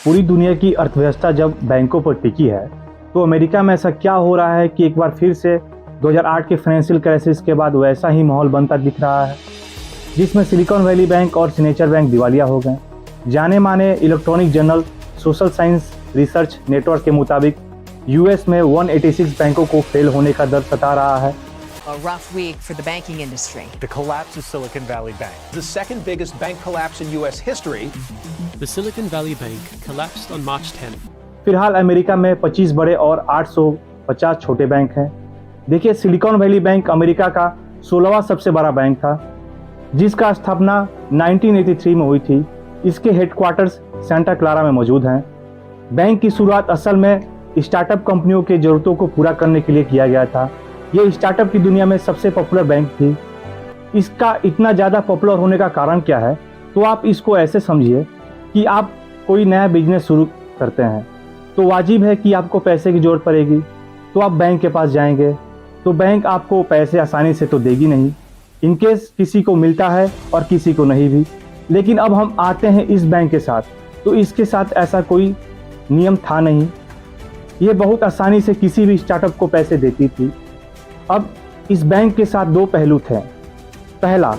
पूरी दुनिया की अर्थव्यवस्था जब बैंकों पर टिकी है, तो अमेरिका में ऐसा क्या हो रहा है कि एक बार फिर से 2008 के फाइनेंशियल क्राइसिस के बाद वैसा ही माहौल बनता दिख रहा है, जिसमें सिलिकॉन वैली बैंक और सिग्नेचर बैंक दिवालिया हो गए। जाने माने electronic journal social science research network के मुताबिक यूएस में 186 बैंकों को फेल होने का डर सता रहा है। A rough week for the banking industry. The collapse of Silicon Valley Bank, the second biggest bank collapse in U.S. history. The Silicon Valley Bank collapsed on March 10. फिलहाल अमेरिका में 25 बड़े और 850 छोटे बैंक हैं। देखिए, सिलिकॉन वैली बैंक अमेरिका का 16वां सबसे बड़ा बैंक था, जिसका स्थापना 1983 में हुई थी। इसके हेडक्वार्टर्स सेंटा क्लारा में मौजूद हैं। बैंक की शुरुआत असल में स्टार्टअप कंपनियों की ज़रूरतों को पूरा करने के लिए किया गया था। ये स्टार्टअप की दुनिया में सबसे पॉपुलर बैंक थी। इसका इतना ज़्यादा पॉपुलर होने का कारण क्या है? तो आप इसको ऐसे समझिए कि आप कोई नया बिजनेस शुरू करते हैं, तो वाजिब है कि आपको पैसे की ज़रूरत पड़ेगी, तो आप बैंक के पास जाएंगे। तो बैंक आपको पैसे आसानी से तो देगी नहीं, इनकेस किसी को मिलता है और किसी को नहीं भी। लेकिन अब हम आते हैं इस बैंक के साथ, तो इसके साथ ऐसा कोई नियम था नहीं। ये बहुत आसानी से किसी भी स्टार्टअप को पैसे देती थी। अब इस बैंक के साथ दो पहलू थे। पहला,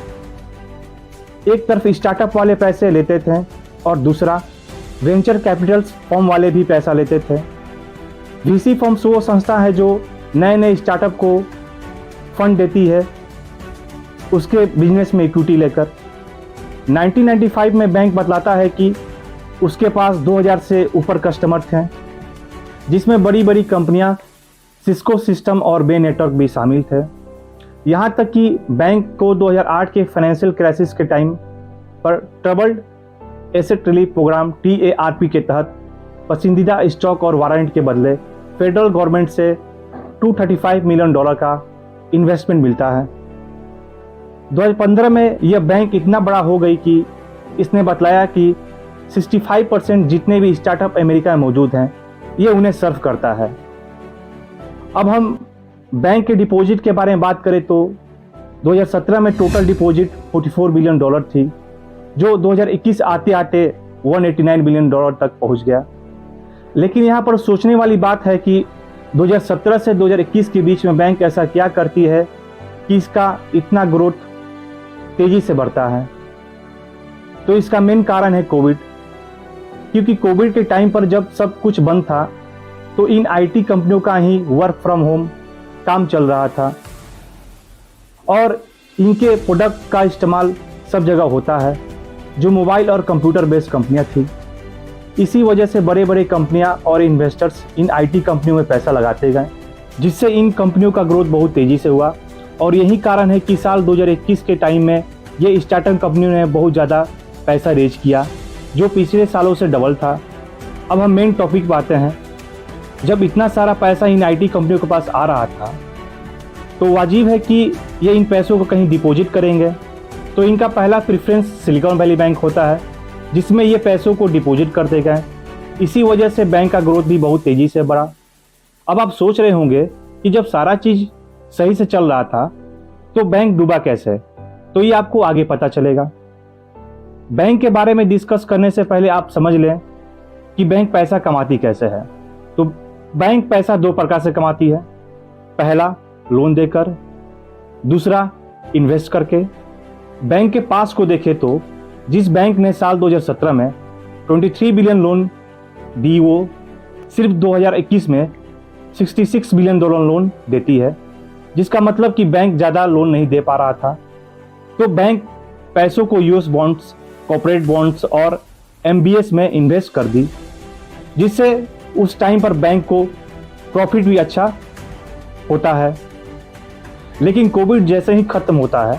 एक तरफ स्टार्टअप वाले पैसे लेते थे और दूसरा वेंचर कैपिटल्स फर्म वाले भी पैसा लेते थे। वीसी फर्म्स वो संस्था है जो नए नए स्टार्टअप को फंड देती है, उसके बिजनेस में इक्विटी लेकर। 1995 में बैंक बतलाता है कि उसके पास 2000 से ऊपर कस्टमर थे, जिसमें बड़ी बड़ी कंपनियां सिस्को सिस्टम और बे नेटवर्क भी शामिल थे। यहाँ तक कि बैंक को 2008 के फाइनेंशियल क्राइसिस के टाइम पर troubled asset relief program TARP के तहत पसंदीदा स्टॉक और वारंट के बदले फेडरल गवर्नमेंट से $235 मिलियन का इन्वेस्टमेंट मिलता है। 2015 में यह बैंक इतना बड़ा हो गई कि इसने बतलाया कि 65% जितने भी स्टार्टअप अमेरिका में मौजूद हैं, ये उन्हें सर्व करता है। अब हम बैंक के डिपॉजिट के बारे में बात करें तो 2017 में टोटल डिपॉजिट $44 बिलियन थी, जो 2021 आते आते $189 बिलियन तक पहुंच गया। लेकिन यहाँ पर सोचने वाली बात है कि 2017 से 2021 के बीच में बैंक ऐसा क्या करती है कि इसका इतना ग्रोथ तेजी से बढ़ता है। तो इसका मेन कारण है कोविड, क्योंकि कोविड के टाइम पर जब सब कुछ बंद था, तो इन IT कंपनियों का ही वर्क फ्रॉम होम काम चल रहा था और इनके प्रोडक्ट का इस्तेमाल सब जगह होता है, जो मोबाइल और कंप्यूटर बेस्ड कंपनियां थी। इसी वजह से बड़े बड़े कंपनियां और इन्वेस्टर्स इन IT कंपनियों में पैसा लगाते गए, जिससे इन कंपनियों का ग्रोथ बहुत तेज़ी से हुआ। और यही कारण है कि साल 2021 के टाइम में ये स्टार्टअप कंपनियों ने बहुत ज़्यादा पैसा रेज किया, जो पिछले सालों से डबल था। अब हम मेन टॉपिक पे आते हैं। जब इतना सारा पैसा इन IT कंपनियों के पास आ रहा था, तो वाजिब है कि ये इन पैसों को कहीं डिपॉजिट करेंगे। तो इनका पहला प्रेफरेंस सिलिकॉन वैली बैंक होता है, जिसमें ये पैसों को डिपॉजिट कर देगा। इसी वजह से बैंक का ग्रोथ भी बहुत तेज़ी से बढ़ा। अब आप सोच रहे होंगे कि जब सारा चीज़ सही से चल रहा था, तो बैंक डूबा कैसे? तो ये आपको आगे पता चलेगा। बैंक के बारे में डिस्कस करने से पहले आप समझ लें कि बैंक पैसा कमाती कैसे है। तो बैंक पैसा दो प्रकार से कमाती है। पहला, लोन देकर, दूसरा इन्वेस्ट करके। बैंक के पास को देखें तो जिस बैंक ने साल 2017 में 23 बिलियन लोन दी, वो सिर्फ 2021 में $66 बिलियन लोन देती है, जिसका मतलब कि बैंक ज़्यादा लोन नहीं दे पा रहा था। तो बैंक पैसों को US बॉन्ड्स, कॉर्पोरेट बॉन्ड्स और MBS में इन्वेस्ट कर दी, जिससे उस टाइम पर बैंक को प्रॉफिट भी अच्छा होता है। लेकिन कोविड जैसे ही ख़त्म होता है,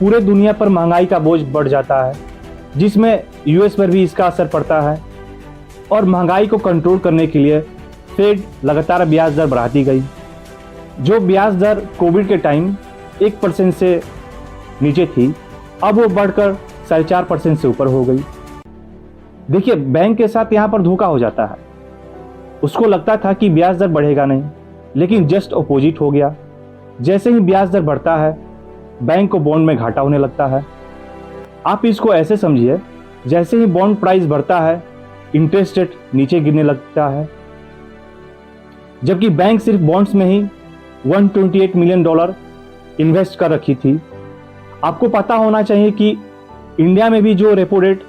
पूरे दुनिया पर महंगाई का बोझ बढ़ जाता है, जिसमें US पर भी इसका असर पड़ता है। और महंगाई को कंट्रोल करने के लिए फेड लगातार ब्याज दर बढ़ाती गई। जो ब्याज दर कोविड के टाइम 1% से नीचे थी, अब वो बढ़कर 4.5% से ऊपर हो गई। देखिए, बैंक के साथ यहाँ पर धोखा हो जाता है। उसको लगता था कि ब्याज दर बढ़ेगा नहीं, लेकिन जस्ट अपोजिट हो गया। जैसे ही ब्याज दर बढ़ता है, बैंक को बॉन्ड में घाटा होने लगता है। आप इसको ऐसे समझिए, जैसे ही बॉन्ड प्राइस बढ़ता है, इंटरेस्ट रेट नीचे गिरने लगता है, जबकि बैंक सिर्फ बॉन्ड्स में ही $128 मिलियन इन्वेस्ट कर रखी थी। आपको पता होना चाहिए कि इंडिया में भी जो रेपो रेट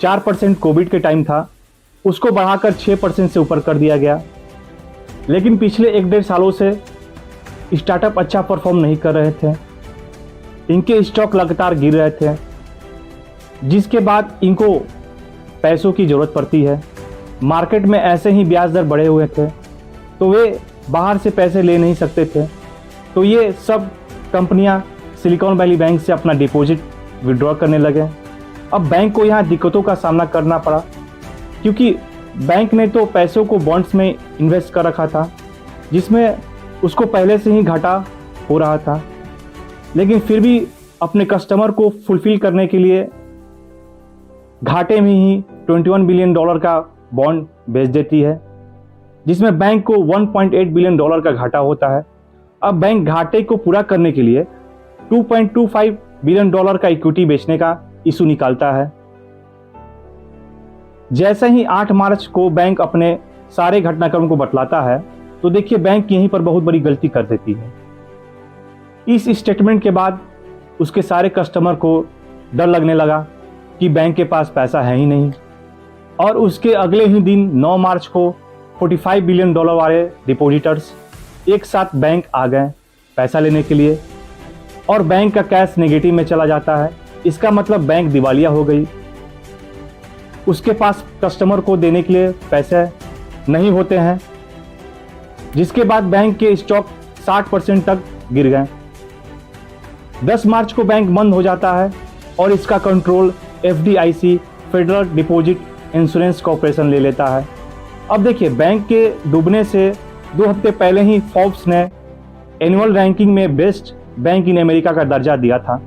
4% कोविड के टाइम था, उसको बढ़ाकर 6% से ऊपर कर दिया गया। लेकिन पिछले 1-1.5 सालों से स्टार्टअप अच्छा परफॉर्म नहीं कर रहे थे, इनके स्टॉक लगातार गिर रहे थे, जिसके बाद इनको पैसों की ज़रूरत पड़ती है। मार्केट में ऐसे ही ब्याज दर बढ़े हुए थे, तो वे बाहर से पैसे ले नहीं सकते थे, तो ये सब कंपनियां सिलिकॉन वैली बैंक से अपना डिपॉजिट विड्रॉ करने लगे। अब बैंक को यहाँ दिक्कतों का सामना करना पड़ा, क्योंकि बैंक ने तो पैसों को बॉन्ड्स में इन्वेस्ट कर रखा था, जिसमें उसको पहले से ही घाटा हो रहा था, लेकिन फिर भी अपने कस्टमर को फुलफिल करने के लिए घाटे में ही $21 बिलियन का बॉन्ड बेच देती है, जिसमें बैंक को $1.8 बिलियन का घाटा होता है। अब बैंक घाटे को पूरा करने के लिए $2.25 बिलियन का इक्विटी बेचने का इशू निकालता है। जैसे ही 8 मार्च को बैंक अपने सारे घटनाक्रम को बतलाता है, तो देखिए बैंक यहीं पर बहुत बड़ी गलती कर देती है। इस स्टेटमेंट के बाद उसके सारे कस्टमर को डर लगने लगा कि बैंक के पास पैसा है ही नहीं, और उसके अगले ही दिन 9 मार्च को $45 बिलियन वाले डिपॉजिटर्स एक साथ बैंक आ गए पैसा लेने के लिए, और बैंक का कैश नेगेटिव में चला जाता है। इसका मतलब बैंक दिवालिया हो गई, उसके पास कस्टमर को देने के लिए पैसे नहीं होते हैं, जिसके बाद बैंक के स्टॉक 60% तक गिर गए। 10 मार्च को बैंक बंद हो जाता है और इसका control FDIC federal deposit insurance corporation ले लेता है। अब देखिए बैंक के डूबने से 2 हफ्ते पहले ही फोर्ब्स ने एनुअल रैंकिंग में बेस्ट बैंक इन अमेरिका का दर्जा दिया था।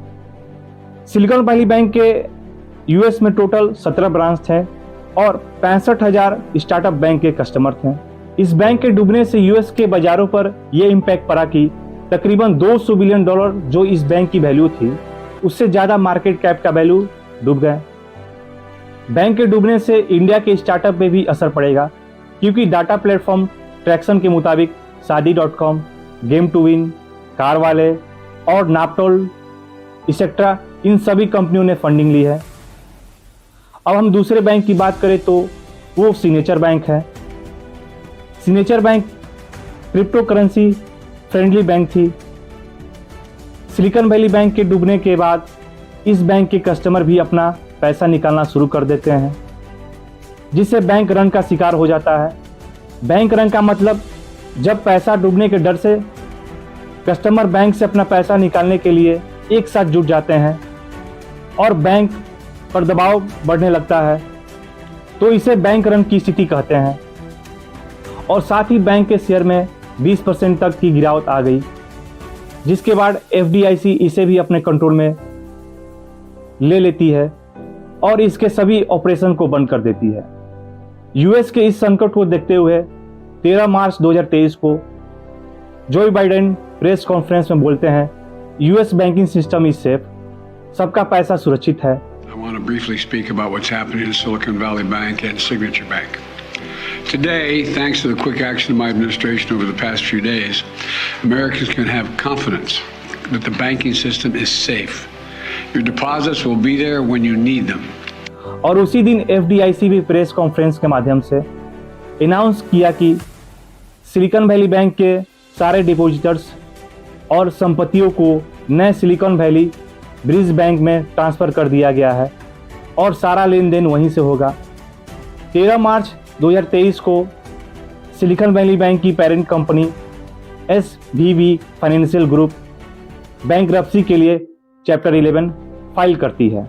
सिलिकॉन वैली बैंक के US में टोटल 17 ब्रांच थे और 65,000 स्टार्टअप बैंक के कस्टमर थे। इस बैंक के डूबने से US के बाजारों पर यह इम्पैक्ट पड़ा कि तकरीबन $200 बिलियन जो इस बैंक की वैल्यू थी, उससे ज़्यादा मार्केट कैप का वैल्यू डूब गए। बैंक के डूबने से इंडिया के स्टार्टअप में भी असर पड़ेगा, क्योंकि डाटा प्लेटफॉर्म ट्रैक्शन के मुताबिक शादी.com, गेम टू विन, कार वाले और नापटोल एक्सेट्रा इन सभी कंपनियों ने फंडिंग ली है। अब हम दूसरे बैंक की बात करें तो वो सिग्नेचर बैंक है। Signature bank crypto currency friendly bank थी। सिलिकॉन वैली बैंक के डूबने के बाद इस बैंक के कस्टमर भी अपना पैसा निकालना शुरू कर देते हैं, जिससे बैंक रन का शिकार हो जाता है। बैंक रन का मतलब जब पैसा डूबने के डर से कस्टमर बैंक से अपना पैसा निकालने के लिए एक साथ जुट जाते हैं और बैंक पर दबाव बढ़ने लगता है, तो इसे बैंक रन की स्थिति कहते हैं। और साथ ही बैंक के शेयर में 20% तक की गिरावट आ गई, जिसके बाद FDIC इसे भी अपने कंट्रोल में ले लेती है और इसके सभी ऑपरेशन को बंद कर देती है। US के इस संकट को देखते हुए 13 मार्च 2023 को जो बाइडेन प्रेस कॉन्फ्रेंस में बोलते हैं, US banking system is safe, सबका पैसा सुरक्षित है। I want to briefly speak about what's happening in Silicon Valley Bank and Signature Bank. Today, thanks to the quick action of my administration over the past few days, Americans can have confidence that the banking system is safe. Your deposits will be there when you need them. और उसी दिन FDIC भी press conference के माध्यम से announce किया कि silicon valley bank के सारे डिपॉजिटर्स और संपत्तियों को नए सिलिकॉन वैली ब्रिज बैंक में ट्रांसफ़र कर दिया गया है और सारा लेन देन वहीं से होगा। 13 मार्च 2023 को सिलिकॉन वैली बैंक की parent company SVB financial group bankruptcy के लिए चैप्टर 11 फाइल करती है।